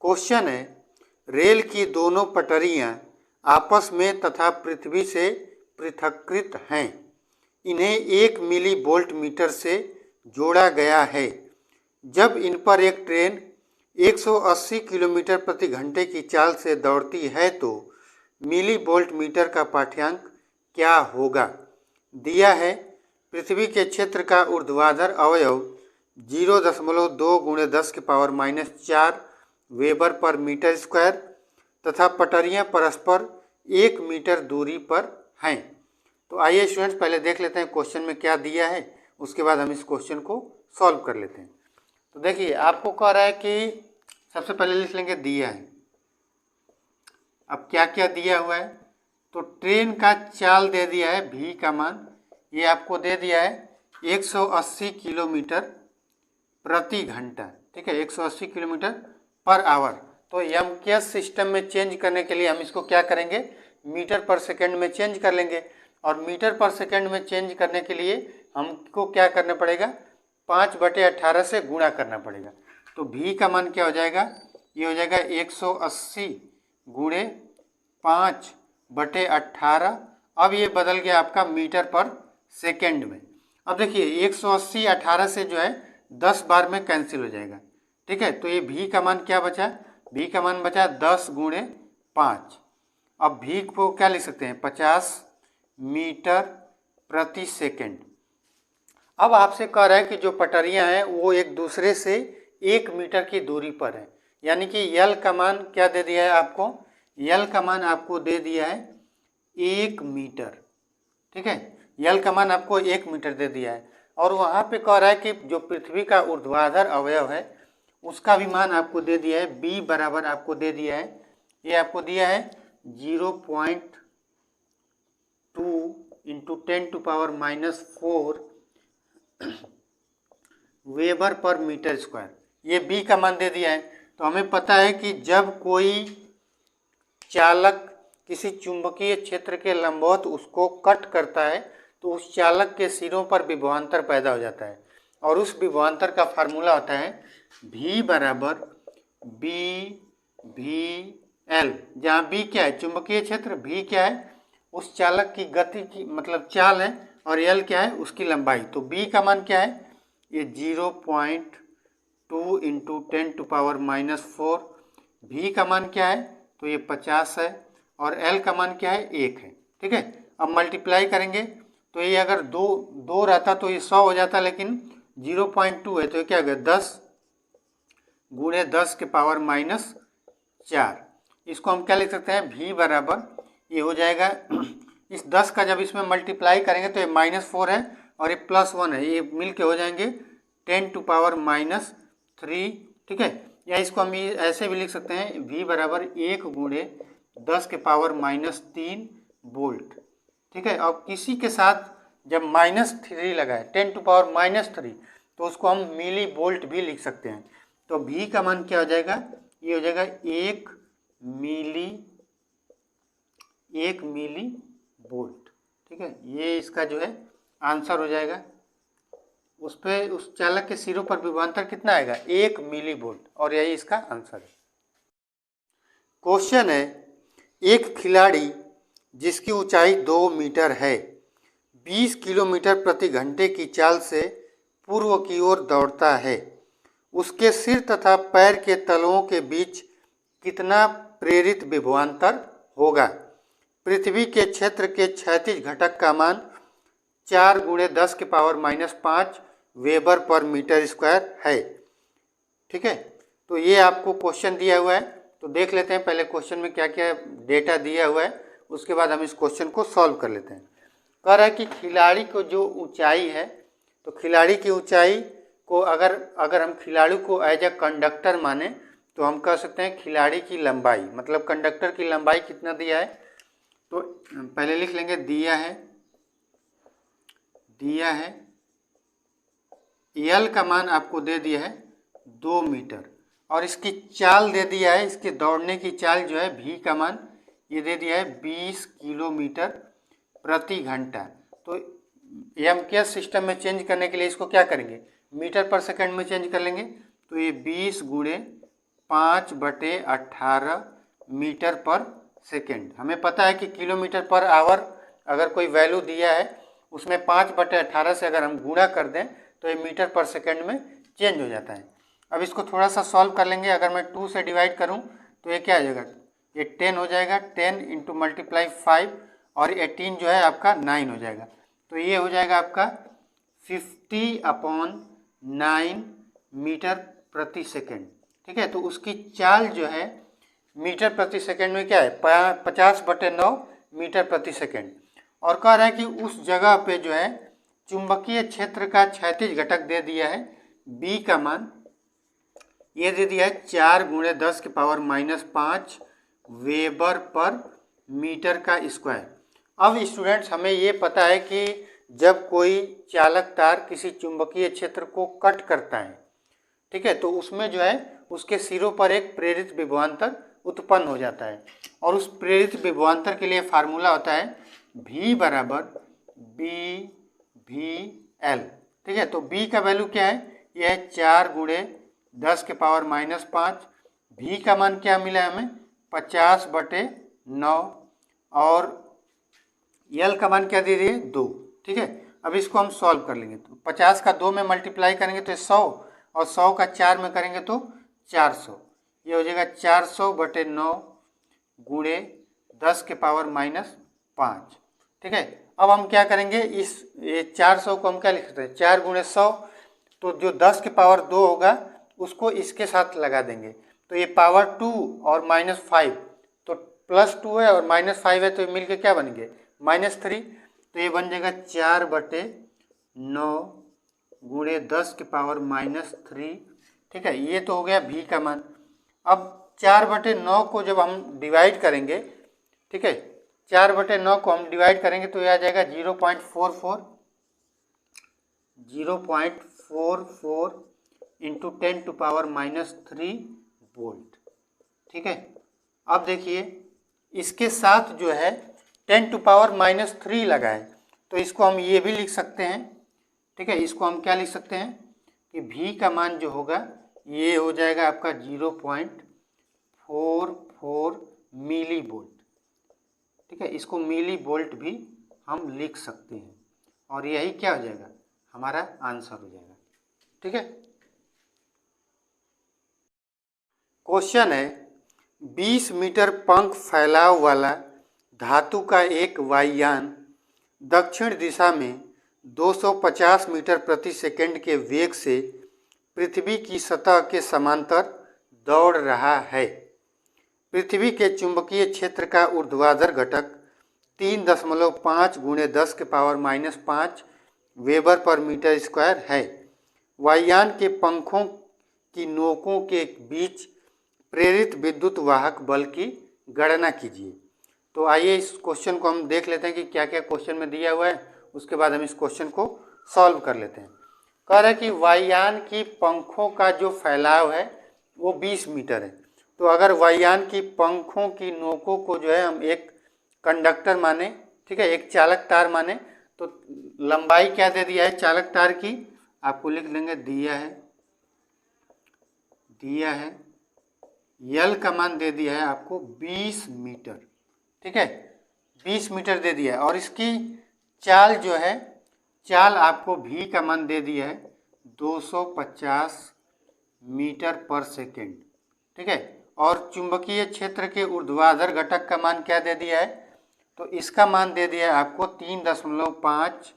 Question है, rail की दोनों पटरियां आपस में तथा पृथ्वी से पृथक्कृत हैं। इन्हें 1 मिली वोल्ट मीटर से जोड़ा गया है। जब इन पर एक ट्रेन 180 किलोमीटर प्रति घंटे की चाल से दौड़ती है तो मिली वोल्ट मीटर का पाठ्यांक क्या होगा? दिया है पृथ्वी के क्षेत्र का ऊर्ध्वाधर अवयव 0.2 × 10⁻⁴ वेबर पर मीटर स्क्वायर तथा पटरियां परस्पर 1 मीटर दूरी पर हैं। तो आइए स्टूडेंट्स पहले देख लेते हैं क्वेश्चन में क्या दिया है, उसके बाद हम इस क्वेश्चन को सॉल्व कर लेते हैं। तो देखिए आपको कह रहा है कि सबसे पहले लिख लेंगे दिया है। अब क्या क्या दिया हुआ है, तो ट्रेन का चाल दे दिया है v का मान, ये आपको दे दिया है 180 किलोमीटर प्रति घंटा, ठीक है, 180 किलोमीटर पर आवर। तो एमकेएस सिस्टम में चेंज करने के लिए हम इसको क्या करेंगे, मीटर पर सेकंड में चेंज कर लेंगे। और मीटर पर सेकंड में चेंज करने के लिए हमको क्या करना पड़ेगा, 5/18 से गुणा करना पड़ेगा। तो v का मान क्या हो जाएगा, ये हो जाएगा 180 × 5/18। अब ये बदल गया आपका मीटर पर सेकंड में। अब देखिए 180 18 से जो है 10 बार में कैंसिल हो जाएगा, ठीक है। तो ये v का मान क्या बचा, v का मान बचा 10 × 5। अब v को क्या लिख सकते हैं, 50 मीटर प्रति सेकंड। अब आपसे कह रहा है कि जो पटरियां हैं वो एक दूसरे से 1 मीटर की दूरी पर है, यानी कि यल का मान क्या दे दिया है आपको, यल का मान आपको दे दिया है 1 मीटर, ठीक है, यल का मान आपको 1 मीटर दे दिया है। और वहाँ पे कह रहा है कि जो पृथ्वी का ऊर्ध्वाधर अवयव है उसका भी मान आपको दे दिया है, b बराबर आपको दे दिया है, ये आपको दिया है 0.2 × 10⁻⁴ वेबर पर मीटर स्क्वायर, ये b का मान दे दिया है। तो हमें पता है कि जब कोई चालक किसी चुंबकीय क्षेत्र के लंबवत उसको कट करता है तो उस चालक के सिरों पर विभवांतर पैदा हो जाता है, और उस विभवांतर का फार्मूला होता है v बराबर BVL, जहाँ b क्या है, चुंबकीय क्षेत्र, v क्या है उस चालक की गति की मतलब चाल है, और L क्या है उसकी लंबाई। तो b का मान क्या है, ये 0.2 × 10⁻⁴। v का मान क्या है, तो ये 50 है, और L का मान क्या है, 1 है, ठीक है। अब मल्टीप्लाई करेंगे तो ये अगर दो रहता तो ये 100 हो जाता, लेकिन 0.2 है तो ये क्या होगा 10 × 10⁻⁴। इसको हम क्या लिख सकते हैं, v बराबर ये हो जाएगा इस 10 का जब इसमें मल्टीप्लाई करेंगे तो ये -4 है और ये +1 है, ये मिल के हो जाएंगे 10⁻⁻3, ठीक है। या इसको हम ऐसे भी लिख सकते हैं v बराबर 1 × 10⁻³ वोल्ट, ठीक है। अब किसी के साथ जब -3 लगाए 10⁻³ तो उसको हम मिली वोल्ट भी लिख सकते हैं। तो v का मान क्या हो जाएगा, ये हो जाएगा 1 मिली वोल्ट, ठीक है। ये इसका जो है आंसर हो जाएगा। उस चालक के सिरों पर विभवांतर कितना आएगा, 1 मिली वोल्ट, और यही इसका आंसर है। क्वेश्चन है, एक खिलाड़ी जिसकी ऊंचाई 2 मीटर है 20 किलोमीटर प्रति घंटे की चाल से पूर्व की ओर दौड़ता है। उसके सिर तथा पैर के तलवों के बीच कितना प्रेरित विभवांतर होगा? पृथ्वी के क्षेत्र के क्षैतिज घटक का मान 4 × 10⁻⁵ वेबर पर मीटर स्क्वायर है, ठीक है। तो ये आपको क्वेश्चन दिया हुआ है, तो देख लेते हैं पहले क्वेश्चन में क्या क्या डेटा दिया हुआ है, उसके बाद हम इस क्वेश्चन को सॉल्व कर लेते हैं। कह रहा है कि खिलाड़ी को जो ऊंचाई है, तो खिलाड़ी की ऊंचाई को अगर हम खिलाड़ी को एज ए कंडक्टर माने तो हम कह सकते हैं खिलाड़ी की लंबाई, मतलब कंडक्टर की लंबाई कितना दिया है, तो पहले लिख लेंगे दिया है L का मान आपको दे दिया है 2 मीटर, और इसकी चाल दे दिया है, इसके दौड़ने की चाल जो है v का मान ये दे दिया है 20 किलोमीटर प्रति घंटा। तो एमकेएस सिस्टम में चेंज करने के लिए इसको क्या करेंगे, मीटर पर सेकंड में चेंज कर लेंगे। तो ये 20 × 5/18 मीटर पर सेकेंड। हमें पता है कि किलोमीटर पर आवर अगर कोई वैल्यू दिया है उसमें 5/18 से अगर हम गुणा कर दें तो ये मीटर पर सेकेंड में चेंज हो जाता है। अब इसको थोड़ा सा सॉल्व कर लेंगे। अगर मैं 2 से डिवाइड करूं तो ये क्या आ जाएगा, ये 10 हो जाएगा। 10 इंटू मल्टीप्लाई 5 और 18 जो है आपका 9 हो जाएगा। तो ये हो जाएगा आपका 50/9 मीटर प्रति सेकेंड। ठीक है, तो उसकी चाल जो है मीटर प्रति सेकेंड में क्या है, 50/9 मीटर प्रति सेकेंड। और कह रहा है कि उस जगह पे जो है चुंबकीय क्षेत्र का क्षैतिज घटक दे दिया है बी का मान, ये दे दिया है 4 × 10⁻⁻5 वेबर पर मीटर का स्क्वायर। अब स्टूडेंट्स हमें ये पता है कि जब कोई चालक तार किसी चुंबकीय क्षेत्र को कट करता है, ठीक है, तो उसमें जो है उसके सिरों पर एक प्रेरित विभवांतर उत्पन्न हो जाता है। और उस प्रेरित विभवांतर के लिए फार्मूला होता है V बराबर BVL। ठीक है, तो B का वैल्यू क्या है, यह है 4 × 10⁻⁻5। V का मान क्या मिला है हमें, 50/9 और L का मान क्या दे दिए, 2। ठीक है, अब इसको हम सॉल्व कर लेंगे। तो 50 का 2 में मल्टीप्लाई करेंगे तो 100 और 100 का 4 में करेंगे तो 400। ये हो जाएगा 400/9 × 10⁻⁻5। ठीक है, अब हम क्या करेंगे, ये 400 को हम क्या लिख सकते हैं, 4 × 100, तो जो 10 की पावर 2 होगा उसको इसके साथ लगा देंगे तो ये पावर 2 और -5, तो +2 है और -5 है तो ये मिलके क्या बनेंगे, -3। तो ये बन जाएगा 4/9 × 10⁻−3। ठीक है, ये तो हो गया V का मान। अब 4/9 को जब हम डिवाइड करेंगे, ठीक है, 4/9 को हम डिवाइड करेंगे तो ये आ जाएगा 0.44 इंटू 10⁻−3 वोल्ट। ठीक है, अब देखिए इसके साथ जो है 10⁻−3 लगा है तो इसको हम ये भी लिख सकते हैं। ठीक है, इसको हम क्या लिख सकते हैं कि V का मान जो होगा ये हो जाएगा आपका 0.44 मिली वोल्ट। ठीक है, इसको मिली वोल्ट भी हम लिख सकते हैं और यही क्या हो जाएगा, हमारा आंसर हो जाएगा। ठीक है, क्वेश्चन है 20 मीटर पंख फैलाव वाला धातु का एक वायुयान दक्षिण दिशा में 250 मीटर प्रति सेकंड के वेग से पृथ्वी की सतह के समांतर दौड़ रहा है। पृथ्वी के चुंबकीय क्षेत्र का ऊर्ध्वाधर घटक 3.5 × 10⁻⁻5 वेबर पर मीटर स्क्वायर है। वायुयान के पंखों की नोकों के बीच प्रेरित विद्युत वाहक बल की गणना कीजिए। तो आइए इस क्वेश्चन को हम देख लेते हैं कि क्या क्या क्वेश्चन में दिया हुआ है, उसके बाद हम इस क्वेश्चन को सॉल्व कर लेते हैं। कह रहा है कि वायुयान की पंखों का जो फैलाव है वो 20 मीटर है। तो अगर वायुयान की पंखों की नोकों को जो है हम एक कंडक्टर माने, ठीक है, एक चालक तार माने, तो लंबाई क्या दे दिया है चालक तार की, आपको लिख लेंगे, दिया है यल का मान दे दिया है आपको 20 मीटर। ठीक है, 20 मीटर दे दिया है और इसकी चाल जो है, चाल आपको V का मान दे दिया है 250 मीटर पर सेकेंड। ठीक है, और चुंबकीय क्षेत्र के ऊर्ध्वाधर घटक का मान क्या दे दिया है, तो इसका मान दे दिया है आपको 3.5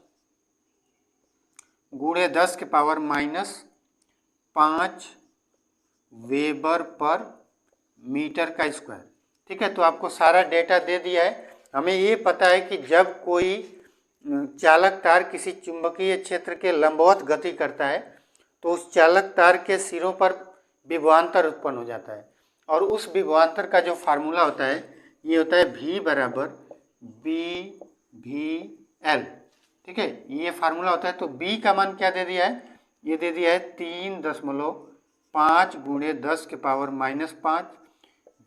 × 10⁻−5 वेबर पर मीटर का स्क्वायर। ठीक है, तो आपको सारा डेटा दे दिया है। हमें ये पता है कि जब कोई चालक तार किसी चुंबकीय क्षेत्र के लंबवत गति करता है तो उस चालक तार के सिरों पर विभवांतर उत्पन्न हो जाता है और उस विभवांतर का जो फार्मूला होता है ये होता है V बराबर BVL। ठीक है, ये फार्मूला होता है। तो B का मान क्या दे दिया है, ये दे दिया है 3.5 × 10⁻−5।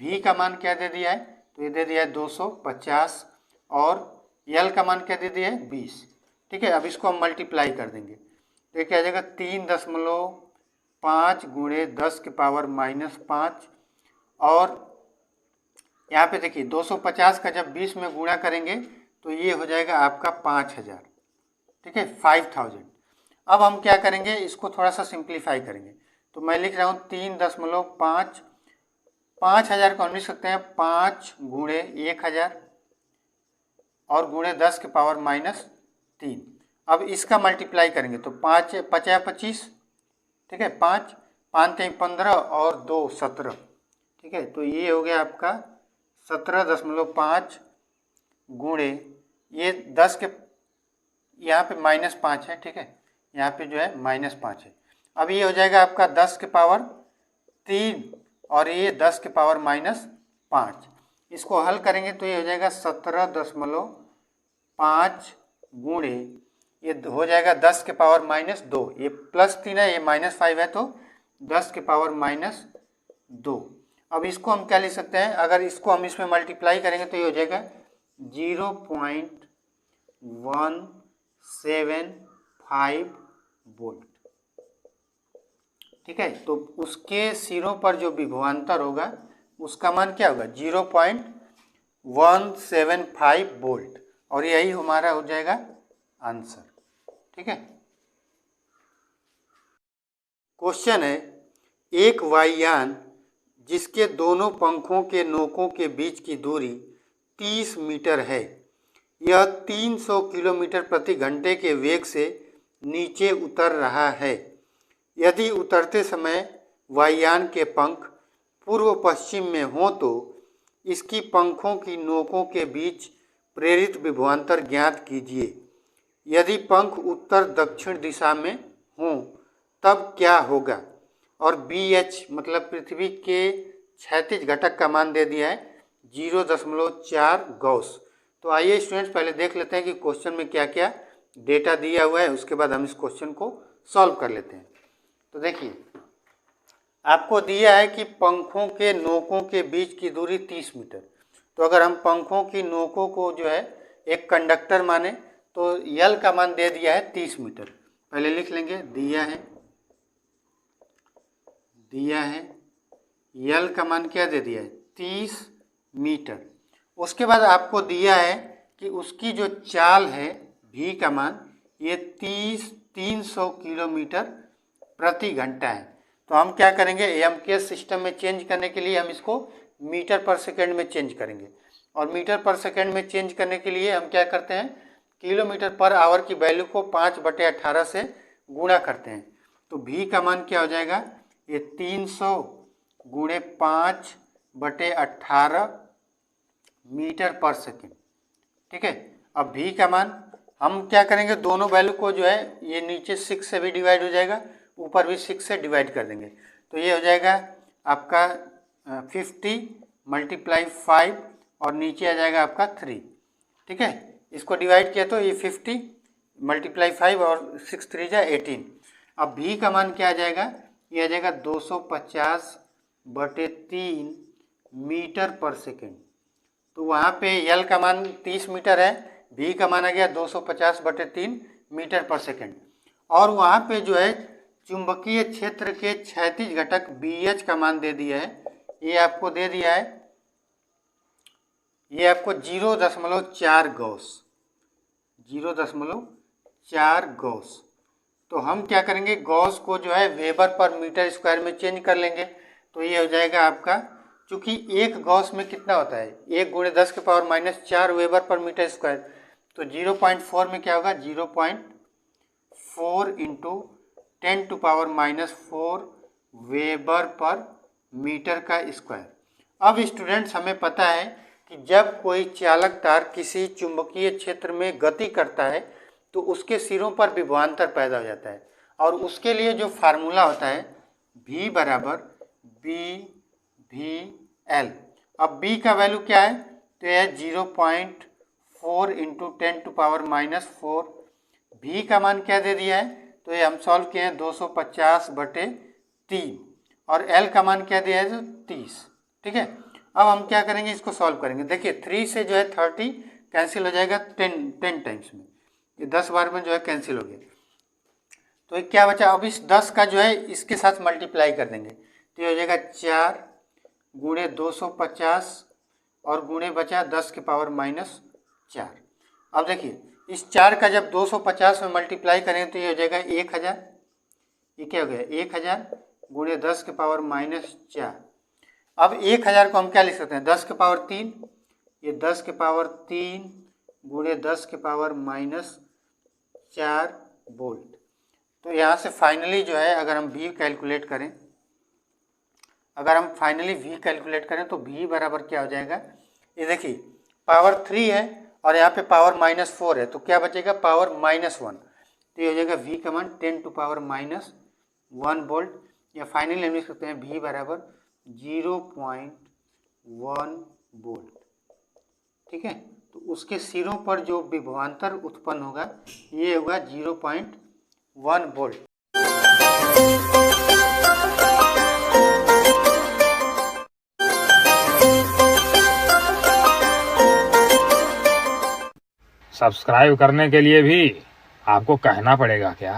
V का मान क्या दे दिया है, तो ये दे दिया है 250 और L का मान क्या दे दिया है 20। ठीक है, अब इसको हम मल्टीप्लाई कर देंगे तो ये क्या आ जाएगा 3.5 × 10⁻−5 और यहाँ पे देखिए 250 का जब 20 में गुणा करेंगे तो ये हो जाएगा आपका 5000, ठीक है, 5000। अब हम क्या करेंगे, इसको थोड़ा सा सिंप्लीफाई करेंगे। तो मैं लिख रहा हूँ 3.5, 5000 को हम लिख सकते हैं 5 गुणे 1000 और गुणे 10 के पावर -3। अब इसका मल्टीप्लाई करेंगे तो 5 पचा 25, ठीक है, 5 5 15 और 2 17, ठीक है। तो ये हो गया आपका 17.5 गुणे ये 10 के, यहाँ पे -5 है, ठीक है, यहाँ पे जो है -5 है। अब ये हो जाएगा आपका 10 के पावर 3 और ये 10 के पावर -5। इसको हल करेंगे तो ये हो जाएगा 17.5 गुणे ये हो जाएगा 10 के पावर -2, ये +3 है, ये -5 है, तो 10 के पावर -2। अब इसको हम क्या लिख सकते हैं, अगर इसको हम इसमें मल्टीप्लाई करेंगे तो ये हो जाएगा 0.175 वोल्ट, ठीक है। तो उसके सिरों पर जो विभवांतर होगा उसका मान क्या होगा, 0.175 वोल्ट, और यही हमारा हो जाएगा आंसर, ठीक है। क्वेश्चन है, एक वायुयान जिसके दोनों पंखों के नोकों के बीच की दूरी 30 मीटर है, यह 300 किलोमीटर प्रति घंटे के वेग से नीचे उतर रहा है। यदि उतरते समय वायुयान के पंख पूर्व पश्चिम में हों तो इसकी पंखों की नोकों के बीच प्रेरित विभवांतर ज्ञात कीजिए। यदि पंख उत्तर दक्षिण दिशा में हों तब क्या होगा। और BH मतलब पृथ्वी के क्षैतिज घटक का मान दे दिया है 0.4 गॉस। तो आइए स्टूडेंट्स पहले देख लेते हैं कि क्वेश्चन में क्या क्या डेटा दिया हुआ है, उसके बाद हम इस क्वेश्चन को सॉल्व कर लेते हैं। तो देखिए, आपको दिया है कि पंखों के नोकों के बीच की दूरी 30 मीटर। तो अगर हम पंखों की नोकों को जो है एक कंडक्टर माने तो L का मान दे दिया है 30 मीटर। पहले लिख लेंगे, दिया है L का मान क्या दे दिया है, 30 मीटर। उसके बाद आपको दिया है कि उसकी जो चाल है V का मान ये 300 किलोमीटर प्रति घंटा है। तो हम क्या करेंगे, एमकेएस सिस्टम में चेंज करने के लिए हम इसको मीटर पर सेकेंड में चेंज करेंगे, और मीटर पर सेकेंड में चेंज करने के लिए हम क्या करते हैं, किलोमीटर पर आवर की वैल्यू को 5/18 से गुणा करते हैं। तो V का मान क्या हो जाएगा, ये 300 गुणे 5/18 मीटर पर सेकेंड, ठीक है। अब V का मान हम क्या करेंगे, दोनों वैल्यू को जो है ये नीचे 6 से भी डिवाइड हो जाएगा, ऊपर भी 6 से डिवाइड कर देंगे। तो ये हो जाएगा आपका 50 × 5 और नीचे आ जाएगा आपका 3, ठीक है। इसको डिवाइड किया तो ये 50 × 5 और 6 3 जा 18। अब V का मान क्या आ जाएगा, ये आ जाएगा 250/3 मीटर पर सेकेंड। तो वहाँ पे L का मान 30 मीटर है, V का मान आ गया 250/3 मीटर पर सेकेंड। और वहाँ पे जो है चुंबकीय क्षेत्र के क्षैतिज घटक BH का मान दे दिया है, ये आपको दे दिया है, ये आपको 0.4 गॉस, 0.4 गॉस। तो हम क्या करेंगे, गॉस को जो है वेबर पर मीटर स्क्वायर में चेंज कर लेंगे। तो ये हो जाएगा आपका, चूँकि एक गॉस में कितना होता है, 1 × 10 के power -4 weber per metre square. तो 0.4 में क्या होगा, 0.4 × 10⁻⁻4 वेबर पर मीटर का स्क्वायर। अब स्टूडेंट्स हमें पता है कि जब कोई चालक तार किसी चुंबकीय क्षेत्र में गति करता है तो उसके सिरों पर विभवांतर पैदा हो जाता है, और उसके लिए जो फार्मूला होता है V = BVL। अब B का वैल्यु क्या है, तो यह 0.4 × 10⁻⁻4। V का मान क्या दे दिया है, तो ये हम सॉल्व किए हैं 250/3, और L का मान क्या दिया है, तो 30, ठीक है। अब हम क्या करेंगे, इसको सॉल्व करेंगे। देखिए 3 से जो है 30 कैंसिल हो जाएगा 10 टाइम्स में, ये 10 बार में जो है कैंसिल हो गया। तो क्या बचा, अब इस 10 का जो है इसके साथ मल्टीप्लाई कर देंगे, तो ये हो जाएगा 4 गुणे 250 और गुणे बचा 10 के पावर -4। अब देखिए इस 4 का जब 250 में मल्टीप्लाई करें तो ये हो जाएगा 1000। ये क्या हो गया 1000 गुणे 10 के पावर -4। अब 1000 को हम क्या लिख सकते हैं 10 के पावर 3। ये 10 के पावर 3 गुणे 10 के पावर -4 वोल्ट। तो यहाँ से फाइनली जो है अगर हम V कैलकुलेट करें, तो V बराबर क्या हो जाएगा, ये देखिए पावर 3 है और यहाँ पे पावर -4 है, तो क्या बचेगा पावर -1। तो ये हो जाएगा V का मान 10 टू पावर -1 वोल्ट, या फाइनली हम लिख सकते हैं V बराबर 0.1 वोल्ट। ठीक है, तो उसके सिरों पर जो विभवांतर उत्पन्न होगा ये होगा 0.1 वोल्ट। सब्सक्राइब करने के लिए भी आपको कहना पड़ेगा क्या?